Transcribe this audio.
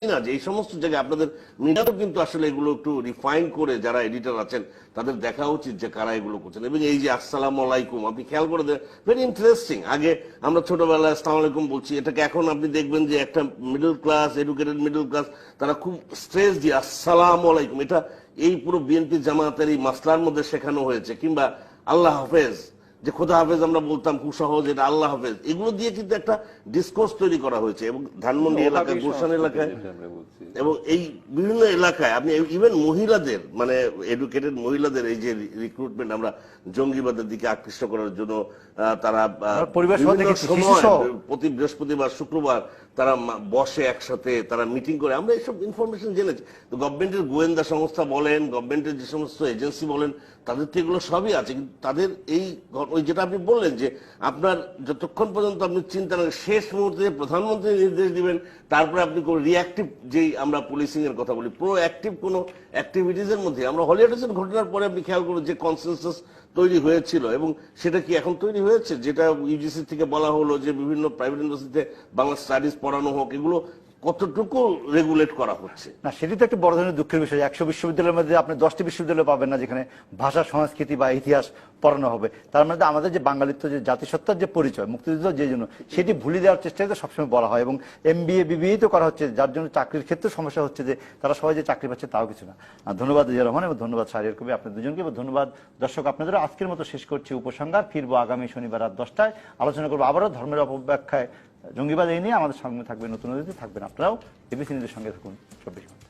না যে এই সমস্ত জায়গায় আপনাদের মিডিয়াও কিন্তু আসলে এগুলো একটু রিফাইন করে যারা এডিটর আছেন তাদের দেখা উচিত যে কারা এগুলো করছেন। এবং এই যে আসসালামু আলাইকুম আপনি খেয়াল করে দেন, ভেরি ইন্টারেস্টিং। আগে আমরা ছোটবেলায় আসসালামু আলাইকুম বলছি, এটাকে এখন আপনি দেখবেন যে একটা middle class, educated middle class, তারা খুব স্ট্রেস দিয়ে আসসালামু আলাইকুম, এটা এই পুরো বিএনপি জামাতের এই মাসলার মধ্যে শেখানো হয়েছে। কিংবা আল্লাহ হাফেজ, যে খোদা হাফেজ আমরা বলতাম খুব সহজ, এটা আল্লাহ হাফেজ, এগুলো দিয়ে কিন্তু একটা ডিসকোর্স তৈরি করা হয়েছে। এবং ধানমন্ডি এলাকায়, গুলশান এলাকায় এবং এই বিভিন্ন এলাকায় আপনি ইভেন মহিলাদের, মানে এডুকেটেড মহিলাদের এই যে রিক্রুটমেন্ট, আমরা জঙ্গিবাদের দিকে আকৃষ্ট করার জন্য তারা সময় প্রতি বৃহস্পতিবার শুক্রবার তারা বসে একসাথে, তারা মিটিং করে, আমরা এইসব ইনফরমেশন জেনেছি। তো গভর্নমেন্টের গোয়েন্দা সংস্থা বলেন, গভর্নমেন্টের যে সমস্ত এজেন্সি বলেন, তাদের তো এগুলো সবই আছে। কিন্তু তাদের এই ওই যেটা আপনি বললেন যে আপনার যতক্ষণ পর্যন্ত আপনি চিন্তা করেন, শেষ মুহূর্তে প্রধানমন্ত্রী নির্দেশ দিবেন, তারপরে আপনি কোন রিয়াক্টিভ, যেই আমরা পুলিশিং এর কথা বলি, প্রো অ্যাক্টিভ কোন অ্যাক্টিভিটিস এর মধ্যে, আমরা হলিউডের ঘটনার পরে আপনি খেয়াল করুন যে কনসেনসাস তৈরি হয়েছিল, এবং সেটা কি এখন তৈরি হয়েছে? যেটা ইউজিসি থেকে বলা হলো যে বিভিন্ন প্রাইভেট ইউনিভার্সিটিতে বাংলা স্টাডিজ পড়ানো হোক, এগুলো কতটুকু রেগুলেট করা হচ্ছে না, সেটি তো একটা বড় ধরনের দুঃখের বিষয়। 100 বিশ্ববিদ্যালয়ের মধ্যে আপনি 10টি বিশ্ববিদ্যালয় পাবেন না যেখানে ভাষা, সংস্কৃতি বা ইতিহাস পড়ানো হবে। তার মধ্যে আমাদের যে বাঙালিত্ব, যে জাতিসত্তার যে পরিচয়, মুক্তিযুদ্ধ যে জন্য, সেটি ভুলে দেওয়ার চেষ্টাই তো সবসময় বলা হয়। এবং MBA BBA তো করা হচ্ছে, যার জন্য চাকরির ক্ষেত্রে সমস্যা হচ্ছে, যে তারা সবাই যে চাকরি পাচ্ছে তাও কিছু না। ধন্যবাদ জিয়া রহমান এবং ধন্যবাদ শাহরিয়ার কবি, আপনাদের দুজনকে, এবং ধন্যবাদ দর্শক আপনাদের। আজকের মতো শেষ করছি উপসংহার। ফিরবো আগামী শনিবার রাত 10টায়, আলোচনা করবো আবারও ধর্মের অপব্যাখ্যায়, জঙ্গিবাদ এই নিয়ে। আমাদের সঙ্গে থাকবেন নতুন অতিথি, থাকবেন আপনারাও। এবিসি নিউজের সঙ্গে থাকুন 24 ঘন্টা।